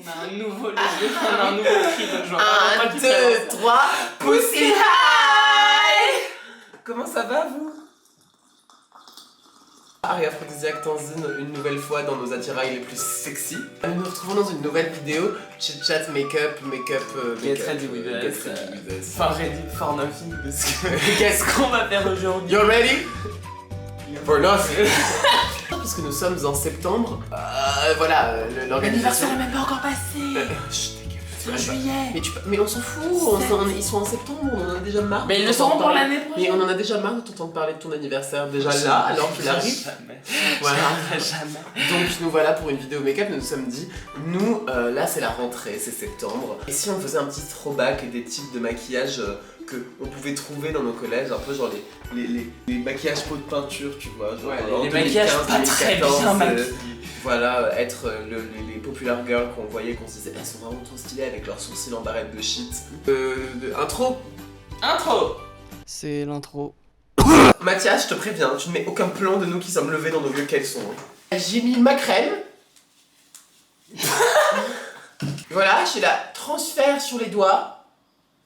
On a un nouveau logo, on a un nouveau cri, donc je vois pas 1, 2, 3, Pussy High! Comment ça va, vous? Aria Aphrodisiaque Tanzine, une nouvelle fois dans nos attirails les plus sexy. Nous nous retrouvons dans une nouvelle vidéo Chit Chat Make-up. Get ready with us. Enfin, ready for nothing. Qu'est-ce qu'on va faire aujourd'hui? You're ready? For nothing. Puisque nous sommes en septembre, voilà, l'organisation... L'anniversaire n'est même pas encore passé. Chut, C'est en juillet. Mais on s'en fout, ils sont en septembre, on en a déjà marre. Mais ils le seront pour l'année prochaine. Mais on en a déjà marre de t'entendre parler de ton anniversaire déjà là, alors qu'il arrive. Jamais. Voilà. Jamais. Donc nous voilà pour une vidéo make-up, nous nous sommes dit, nous, là c'est la rentrée, c'est septembre. Et si on faisait un petit throwback des types de maquillage qu'on pouvait trouver dans nos collèges, un peu genre les maquillages pot de peinture, tu vois. Genre, ouais, les maquillages pas très bien maquillés. Voilà, être les popular girls qu'on voyait, qu'on se disait, elles sont vraiment trop stylées avec leurs sourcils en barrette de shit. Intro. C'est l'intro. Mathias, je te préviens, tu ne mets aucun plan de nous qui sommes levés dans nos vieux caleçons. J'ai mis ma crème. Voilà, j'ai la transfert sur les doigts.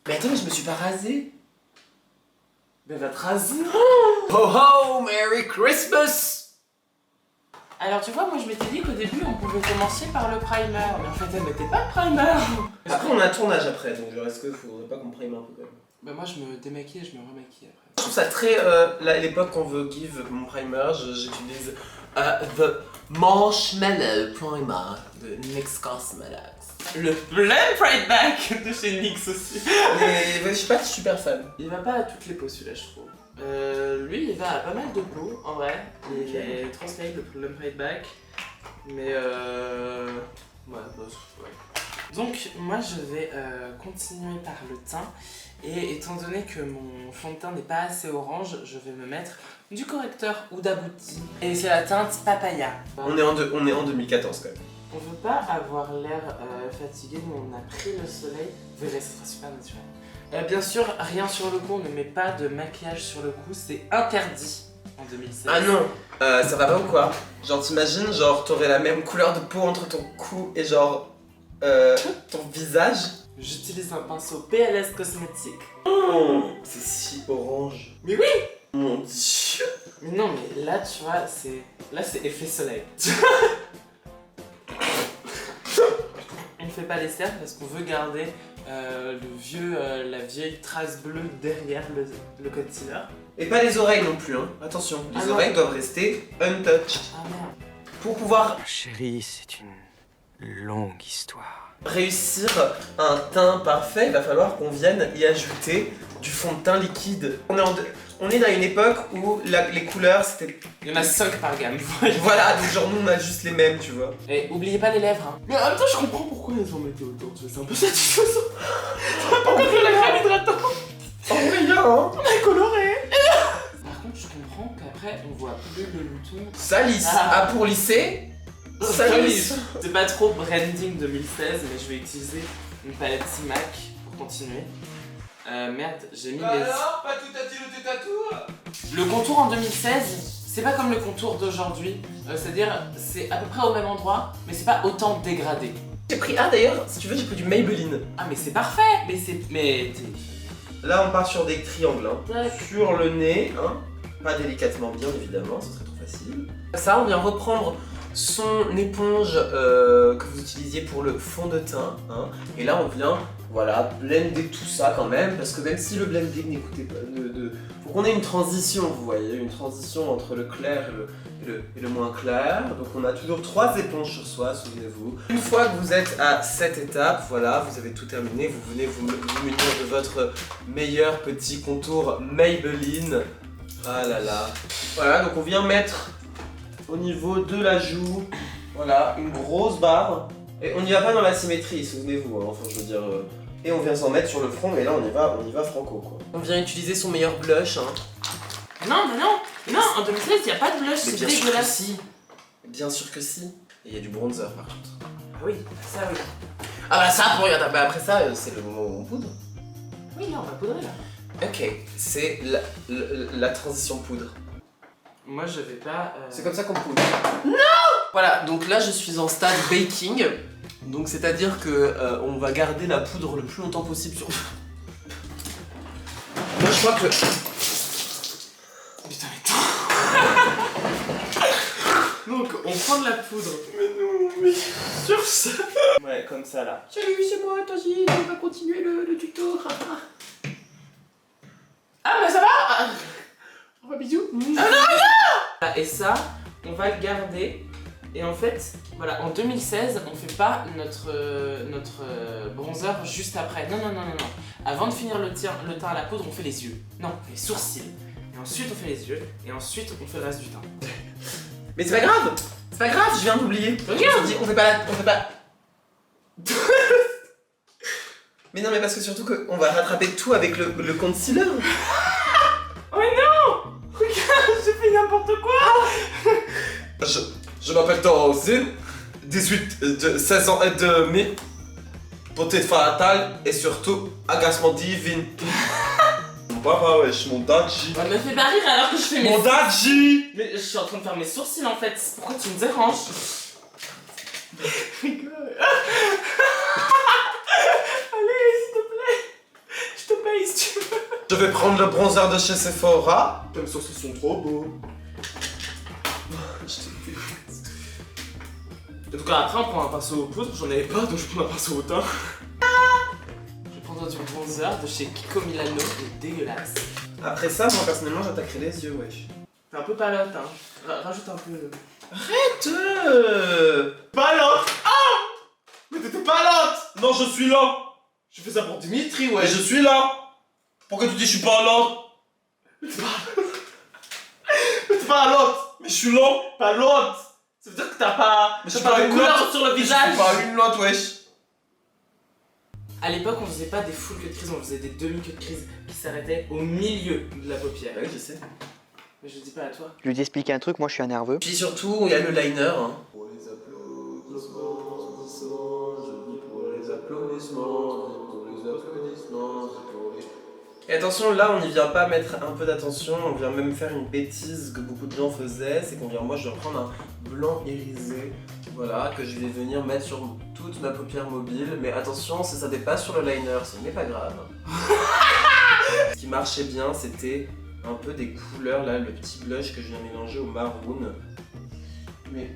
Mais attends, mais je me suis pas rasée. Mais va te raser. Ho ho, Merry Christmas! Alors tu vois, moi je m'étais dit qu'au début on pouvait commencer par le primer, mais en fait elle mettait pas de primer. Après on a un tournage après, donc est-ce qu'il faudrait pas qu'on prime un peu quand même? Bah moi je me démaquille et je me remaquille après. Je trouve ça très, à l'époque qu'on veut give mon primer, j'utilise The Marshmallow Primer de NYX Cosmetics. Le plein Pride Back de chez NYX aussi. Mais je suis pas super fan. Il va pas à toutes les peaux celui-là je trouve. Lui il va à pas mal de peaux en vrai. Il est transparent le Pride Back. Mais ouais. Donc moi je vais continuer par le teint. Et étant donné que mon fond de teint n'est pas assez orange, je vais me mettre du correcteur Huda Beauty. Et c'est la teinte Papaya. On est en 2014 quand même. On veut pas avoir l'air fatigué, mais on a pris le soleil. Vous verrez, ça sera super naturel. Bien sûr, rien sur le cou, on ne met pas de maquillage sur le cou, c'est interdit en 2016. Ah non, ça va pas ou quoi? Genre t'imagines, genre t'aurais la même couleur de peau entre ton cou et genre ton visage? J'utilise un pinceau PLS Cosmétique. Oh, c'est si orange. Mais oui! Mon dieu! Mais non, mais là tu vois, c'est effet soleil. On ne fait pas les cercles parce qu'on veut garder la vieille trace bleue derrière le concealer. Et pas les oreilles non plus, hein. Attention, les oreilles doivent rester untouched. Ah merde. Pour pouvoir Chérie, c'est une longue histoire. réussir un teint parfait, il va falloir qu'on vienne y ajouter du fond de teint liquide. On est dans une époque où les couleurs c'était... Il y en a 5 par gamme. Voilà, donc genre nous on a juste les mêmes, tu vois. Et oubliez pas les lèvres, hein. Mais en même temps, je comprends pourquoi ils en mettaient autour, tu vois, c'est un peu satisfaisant. Pourquoi tu la crème hydratante? Oh rien, hein. On a coloré. Par contre, je comprends qu'après, on voit plus le bouton. Ça lisse. Ah, pour lisser, ça lisse. C'est pas trop branding 2016, mais je vais utiliser une palette C-MAC pour continuer. Merde, j'ai mis les... Alors, pas tout à le tatour. Le contour en 2016, c'est pas comme le contour d'aujourd'hui. C'est-à-dire, c'est à peu près au même endroit, mais c'est pas autant dégradé. J'ai pris, d'ailleurs, si tu veux, j'ai pris du Maybelline. Ah mais c'est parfait. Mais Là on part sur des triangles, hein. Tac. Sur le nez, hein. Pas délicatement bien évidemment, ce serait trop facile. Ça, on vient reprendre son éponge que vous utilisiez pour le fond de teint, hein. Et là on vient, voilà, blender tout ça quand même, parce que même si le blending n'écoutez pas, faut qu'on ait une transition, vous voyez, une transition entre le clair et le moins clair. Donc on a toujours 3 éponges sur soi, souvenez-vous. Une fois que vous êtes à cette étape, voilà, vous avez tout terminé, vous venez vous munir de votre meilleur petit contour Maybelline. Ah là là. Voilà, donc on vient mettre au niveau de la joue, voilà, une grosse barre. Et on n'y va pas dans la symétrie, souvenez-vous, hein, enfin je veux dire... Et on vient s'en mettre sur le front, et là on y va franco, quoi. On vient utiliser son meilleur blush, hein. non, en 2016, il n'y a pas de blush, c'est dégueulasse. Si. Bien sûr que si. Et il y a du bronzer par contre. Ah oui, ça oui. Ah bah ça, pour regarder, bah après ça, c'est le moment où on poudre. Oui, là, on va poudrer là. Ok, c'est la transition poudre. Moi, je vais pas... C'est comme ça qu'on poudre. Non. Voilà, donc là je suis en stade baking. Donc c'est-à-dire que on va garder la poudre le plus longtemps possible sur... Moi je crois que... Putain mais donc on prend de la poudre. Mais non, mais... Sur ça. Ouais, comme ça là. Salut, c'est moi, Taji, on va continuer le tuto. Ah bah ça va. On va bisous. Et ça, on va le garder. Et en fait, voilà, en 2016, on fait pas notre bronzer juste après. Non, non, non, non, non. Avant de finir le teint à la poudre, on fait les yeux. Non, on fait les sourcils. Et ensuite, on fait les yeux. Et ensuite, on fait le reste du teint. Mais c'est pas grave. C'est pas grave, je viens d'oublier. Regarde. On fait pas... Mais non, mais parce que surtout qu'on va rattraper tout avec le concealer. Oh non. Regarde, j'ai fait n'importe quoi. Je m'appelle Torosine, 16 ans et demi, beauté fatale et surtout agacement divin. Mon papa, wesh, mon dadji. On me fait pas rire alors que je fais mes... Mon dadji. Mais je suis en train de faire mes sourcils en fait. Pourquoi tu me déranges? Rigole. Allez, s'il te plaît. Je te paye si tu veux. Je vais prendre le bronzer de chez Sephora. Tes sourcils sont trop beaux. En tout cas, après, on prend un pinceau aux poudres. J'en avais pas, donc je prends un pinceau au teint. Je vais prendre du bronzer de chez Kiko Milano. Il est dégueulasse. Après ça, moi personnellement, j'attaquerai les yeux, wesh. T'es un peu palote, hein. Rajoute un peu le... Arrête. Palote. Ah. Mais t'étais pas là. Non, je suis là. Je fais ça pour Dimitri, Mais ouais. je suis là. Pourquoi tu dis je suis pas là? Mais t'es pas l'autre. Mais je suis là. Pas l'autre. Ça veut dire que t'as pas... Mais t'as je pas suis de pas couleur une sur le Je visage. suis pas une lotte, wesh. À l'époque, on faisait pas des full cut crease, on faisait des demi-cut crease qui s'arrêtaient au milieu de la paupière. Oui, je sais. Mais je dis pas à toi. Je lui dis expliquer un truc, moi je suis un nerveux. Puis surtout, il y a le liner. Hein. Pour les applaudissements, je dis pour les applaudissements, pour les applaudissements, pour les... Et attention, là on n'y vient pas mettre un peu d'attention, on vient même faire une bêtise que beaucoup de gens faisaient, c'est qu'on vient, moi je vais prendre un blanc irisé, voilà, que je vais venir mettre sur toute ma paupière mobile, mais attention, si ça dépasse sur le liner, ce n'est pas grave. Ce qui marchait bien, c'était un peu des couleurs, là, le petit blush que je viens mélanger au maroon. Mais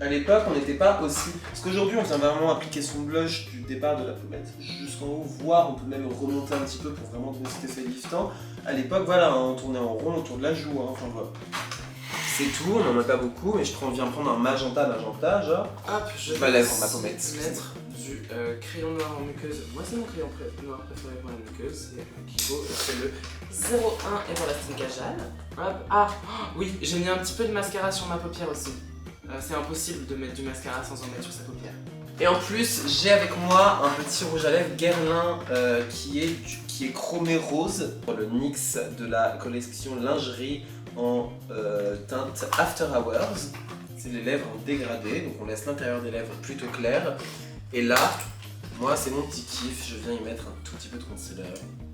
à l'époque, on n'était pas aussi... Parce qu'aujourd'hui, on vient vraiment appliquer son blush du départ de la pommette jusqu'en haut, voire on peut même remonter un petit peu pour vraiment donner cet effet liftant. À l'époque, voilà, on tournait en rond autour de la joue, hein, enfin voilà. C'est tout, on n'en a pas beaucoup, mais je viens prendre un magenta, genre. Hop, je Ma lèvre, ma pommette, vais mettre du crayon noir en muqueuse. Moi, c'est mon crayon noir préféré pour la muqueuse, c'est Kiko, c'est le 01 Everlasting Cajal. Hop, ah, oui, j'ai mis un petit peu de mascara sur ma paupière aussi. C'est impossible de mettre du mascara sans en mettre sur sa paupière. Et en plus, j'ai avec moi un petit rouge à lèvres Guerlain qui est chromé rose pour le NYX de la collection lingerie en teinte After Hours. C'est les lèvres en dégradé, donc on laisse l'intérieur des lèvres plutôt clair. Et là, moi c'est mon petit kiff, je viens y mettre un tout petit peu de concealer.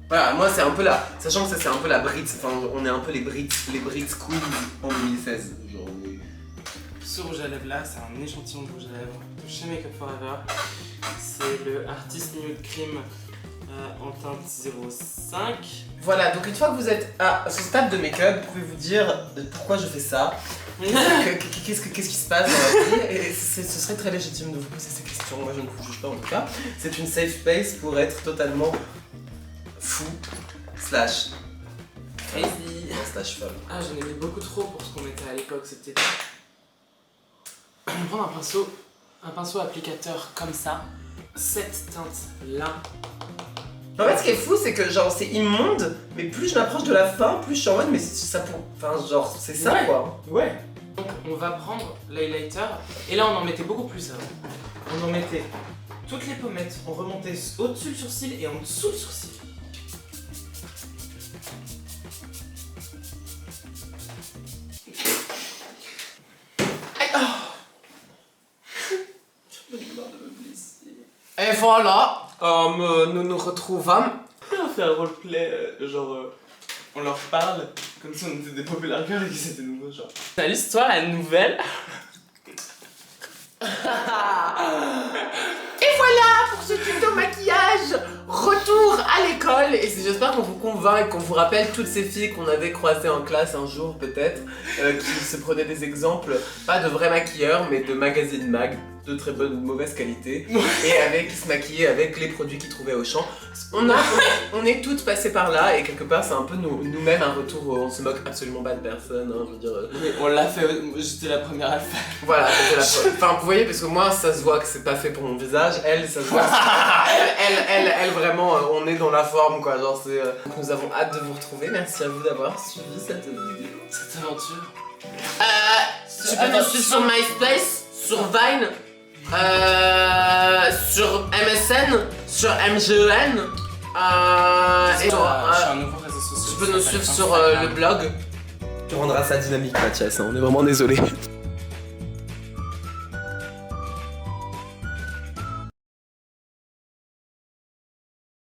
Voilà, moi c'est un peu la... Sachant que ça c'est un peu la Brit, enfin on est un peu les Brit Queens en 2016. Genre, Ce rouge à lèvres là, c'est un échantillon de rouge à lèvres de chez Make Up Forever. C'est le Artist Nude Cream en teinte 05. Voilà, donc une fois que vous êtes à ce stade de make-up, vous pouvez vous dire pourquoi je fais ça, qu'est-ce qui se passe dans la vie, et ce serait très légitime de vous poser ces questions, moi je ne vous juge pas en tout cas. C'est une safe space pour être totalement fou, slash Crazy. non, slash folle. Ah, j'en ai mis beaucoup trop pour ce qu'on mettait à l'époque, c'était... On va prendre un pinceau applicateur comme ça, cette teinte là. En fait ce qui est fou c'est que genre c'est immonde, mais plus je m'approche de la fin, plus je suis en mode mais ça pour... Enfin genre c'est ça Ouais. quoi. Ouais. Donc on va prendre l'highlighter, et là on en mettait beaucoup plus avant. On en mettait toutes les pommettes, on remontait au-dessus le sourcil et en dessous le sourcil. Et voilà, nous nous retrouvons. On fait un roleplay, on leur parle comme si on était des populaires girls et qu'ils étaient nouveaux, genre. Salut, c'est toi la nouvelle. Et à l'école et j'espère qu'on vous convainc et qu'on vous rappelle toutes ces filles qu'on avait croisées en classe un jour peut-être, qui se prenaient des exemples, pas de vrais maquilleurs mais de magazine mag, de très bonne mauvaise qualité, et qui se maquillaient avec les produits qu'ils trouvaient au champ. On est toutes passées par là et quelque part c'est un peu nous-mêmes un retour où on se moque absolument pas de personne, hein, je veux dire. Mais on l'a fait, j'étais la première à le faire. Voilà, enfin vous voyez parce que moi ça se voit que c'est pas fait pour mon visage, elle ça se voit, elle vraiment on est dans la forme quoi, genre c'est... Nous avons hâte de vous retrouver, merci à vous d'avoir suivi cette vidéo. Cette aventure. Tu peux nous suivre sur MySpace, sur Vine, sur MSN, sur MGEN, et J'ai un nouveau réseau social. tu peux nous suivre sur le blog. Tu rendras ça dynamique Mathias, hein, on est vraiment désolé.